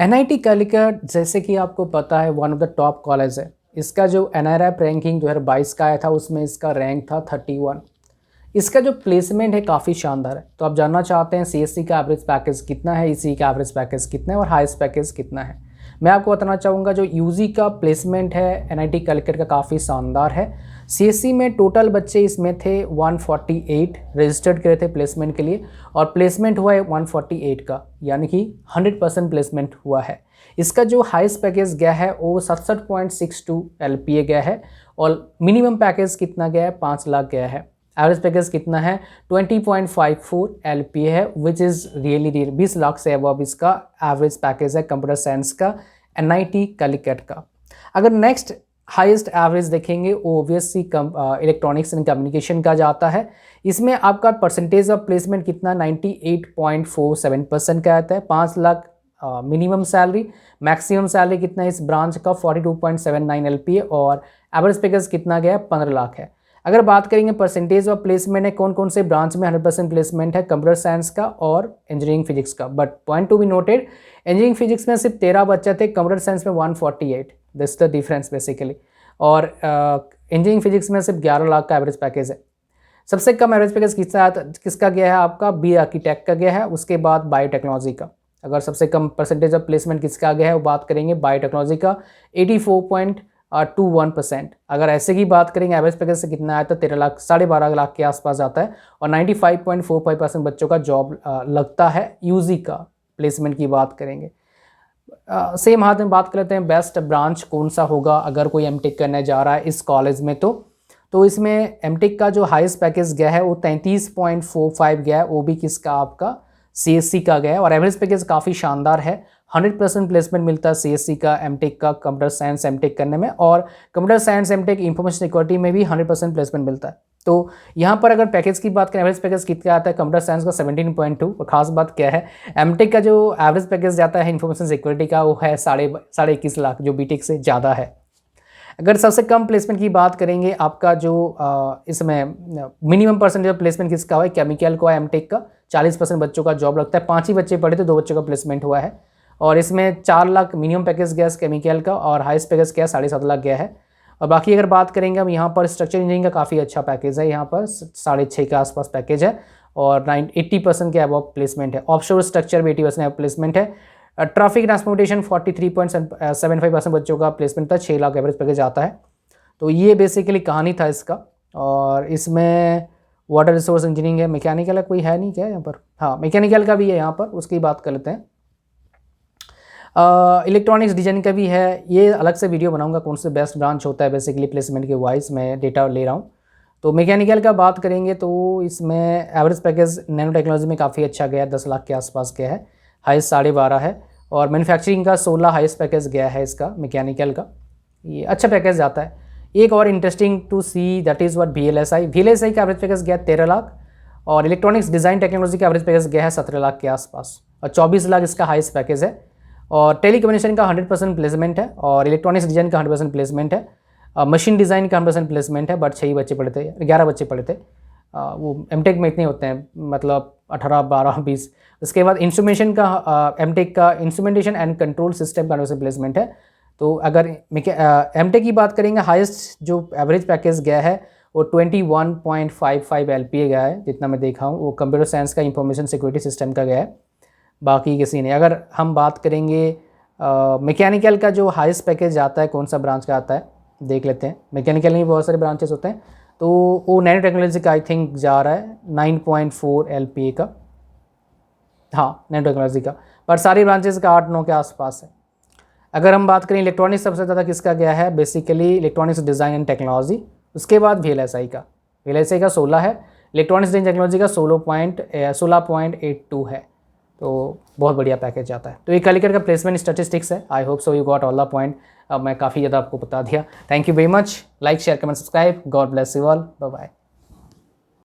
NIT Calicut जैसे कि आपको पता है one of the top college है। इसका जो एनआरएफ रैंकिंग 2022 का आया था उसमें इसका रैंक था 31। इसका जो प्लेसमेंट है काफ़ी शानदार है। तो आप जानना चाहते हैं सीएससी का एवरेज पैकेज कितना है, ईसी का एवरेज पैकेज कितना है और हाईएस्ट पैकेज कितना है। मैं आपको बताना चाहूँगा जो यूजी का प्लेसमेंट है एनआईटी कालीकट का काफ़ी शानदार है। सीएससी में टोटल बच्चे इसमें थे 148 रजिस्टर्ड करे थे प्लेसमेंट के लिए और प्लेसमेंट हुआ है 148 का, यानी कि 100% प्लेसमेंट हुआ है। इसका जो हाईएस्ट पैकेज गया है वो 67.62 LPA गया है और मिनिमम पैकेज कितना गया है 5 लाख गया है। एवरेज पैकेज कितना है 20.54 LPA है विच इज़ रियली 20 लाख से अबव इसका एवरेज पैकेज है कंप्यूटर साइंस का एनआईटी कालीकट का। अगर नेक्स्ट हाईएस्ट एवरेज देखेंगे ओबियसली इलेक्ट्रॉनिक्स एंड कम्युनिकेशन का जाता है। इसमें आपका परसेंटेज ऑफ प्लेसमेंट कितना 98.47% का आता है। 5 lakh minimum salary, maximum salary कितना है इस ब्रांच का 42.79 LPA और एवरेज पैकेज कितना गया 15 लाख है। अगर बात करेंगे परसेंटेज ऑफ प्लेसमेंट है कौन कौन से ब्रांच में 100% प्लेसमेंट है, कंप्यूटर साइंस का और इंजीनियरिंग फिजिक्स का। But point to be noted, engineering physics में सिर्फ 13 बच्चे थे, कंप्यूटर साइंस में 148, दिस द डिफरेंस बेसिकली। और इंजीनियरिंग फिजिक्स में सिर्फ 11 लाख का एवरेज पैकेज है। सबसे कम एवरेज पैकेज किसका गया है आपका बी आर्किटेक्ट का गया है, उसके बाद बायोटेक्नोलॉजी का। अगर सबसे कम परसेंटेज ऑफ प्लेसमेंट किसका गया है वो बात करेंगे बायोटेक्नोलॉजी का 84.21%। अगर ऐसे की बात करेंगे एवरेज पैकेज से कितना आया तो 13.5 लाख के आसपास आता है और 95.45% बच्चों का जॉब लगता है। यूजी का प्लेसमेंट की बात करेंगे सेम हाथ में बात कर लेते हैं बेस्ट ब्रांच कौन सा होगा अगर कोई एमटेक करने जा रहा है इस कॉलेज में। तो इसमें एमटेक का जो हाईएस्ट पैकेज गया है वो 33.45 गया है, वो भी किसका आपका सीएससी का गया है और एवरेज पैकेज काफ़ी शानदार है। 100% प्लेसमेंट मिलता है सीएससी का एमटेक का कंप्यूटर साइंस एमटेक करने में और computer science MTech information security में भी 100% प्लेसमेंट मिलता है। तो यहाँ पर अगर पैकेज की बात करें एवरेज पैकेज कितना आता है कंप्यूटर साइंस का 17.2 और खास बात क्या है एमटेक का जो एवरेज पैकेज जाता है इंफॉर्मेशन सिक्योरिटी का वो है 21.5 लाख जो बीटेक से ज़्यादा है। अगर सबसे कम प्लेसमेंट की बात करेंगे आपका जो इसमें मिनिमम परसेंटेज प्लेसमेंट किसका हुआ है केमिकल को एमटेक का 40% बच्चों का जॉब लगता है। 5 ही बच्चे पढ़े थे 2 बच्चों का प्लेसमेंट हुआ है और इसमें 4 लाख मिनिमम पैकेज गया केमिकल का और हाईएस्ट पैकेज क्या 7.5 लाख गया है। और बाकी अगर बात करेंगे हम यहाँ पर स्ट्रक्चर इंजीनियरिंग का काफ़ी अच्छा पैकेज है, यहाँ पर 6.5 के आसपास पैकेज है और 80% के अबव प्लेसमेंट है। ऑफशोर स्ट्रक्चर भी 80% प्लेसमेंट है। ट्रैफिक ट्रांसपोर्टेशन 43.75% बच्चों का प्लेसमेंट था, 6 लाख एवरेज पैकेज आता है। तो ये बेसिकली कहानी था इसका। और इसमें वाटर रिसोर्स इंजीनियरिंग है, मैकेनिकल है कोई है नहीं क्या यहाँ पर, हाँ मैकेनिकल का भी है यहाँ पर, उसकी बात कर लेते हैं। इलेक्ट्रॉनिक्स डिजाइन का भी है, ये अलग से वीडियो बनाऊंगा कौन से बेस्ट ब्रांच होता है बेसिकली प्लेसमेंट के वाइज मैं डेटा ले रहा हूँ। तो मैकेनिकल का बात करेंगे तो इसमें एवरेज पैकेज नैनो टेक्नोलॉजी में काफ़ी अच्छा गया है, 10 लाख के आसपास गया है, हाईएस्ट 12.5 है। और मैन्युफैक्चरिंग का 16 हाईएस्ट पैकेज गया है इसका मैकेनिकल का, ये अच्छा पैकेज जाता है। एक और interesting to see that is what VLSI का एवरेज पैकेज गया 13 लाख और इलेक्ट्रॉनिक्स डिज़ाइन टेक्नोलॉजी का एवरेज पैकेज गया है 17 लाख के आसपास और 24 लाख इसका हाईएस्ट पैकेज है। और टेलीकम्युनिकेशन का 100% प्लेसमेंट है और इलेक्ट्रॉनिक्स डिज़ाइन का 100% प्लेसमेंट है। मशीन डिज़ाइन का 100% प्लेसमेंट है बट 6 बच्चे पढ़े थे, 11 बच्चे पढ़े थे। वो एमटेक में इतने होते हैं मतलब 18, 12, 20। उसके बाद इंस्ट्रूमेंटेशन का एमटेक का इंस्ट्रूमेंटेशन एंड कंट्रोल सिस्टम का 100% प्लेसमेंट है। तो अगर एमटेक की बात करेंगे हाईएस्ट जो एवरेज पैकेज गया है वो 21.55 LPA गया है जितना मैं देखा हूँ, वो कंप्यूटर साइंस का इंफॉर्मेशन सिक्योरिटी सिस्टम का गया है, बाकी किसी नहीं। अगर हम बात करेंगे मैकेनिकल का जो हाईएस्ट पैकेज आता है कौन सा ब्रांच का आता है देख लेते हैं। मैकेनिकल में बहुत सारे ब्रांचेस होते हैं तो वो नैनो टेक्नोलॉजी का आई थिंक जा रहा है 9.4 LPA का, हाँ नैनो टेक्नोलॉजी का, पर सारी ब्रांचेस का 8-9 के आसपास है। अगर हम बात करें इलेक्ट्रॉनिक्स सबसे ज़्यादा किसका गया है basically electronics design and technology, उसके बाद VLSI का 16 है, इलेक्ट्रॉनिक्स डिज़ाइन टेक्नोलॉजी का 16.82 है। तो बहुत बढ़िया पैकेज आता है। तो ये कालीकट का प्लेसमेंट स्टैटिस्टिक्स है। I hope so you got all the point. अब मैं काफ़ी ज़्यादा आपको बता दिया। Thank you very much. Like share comment subscribe. God bless you all. Bye bye.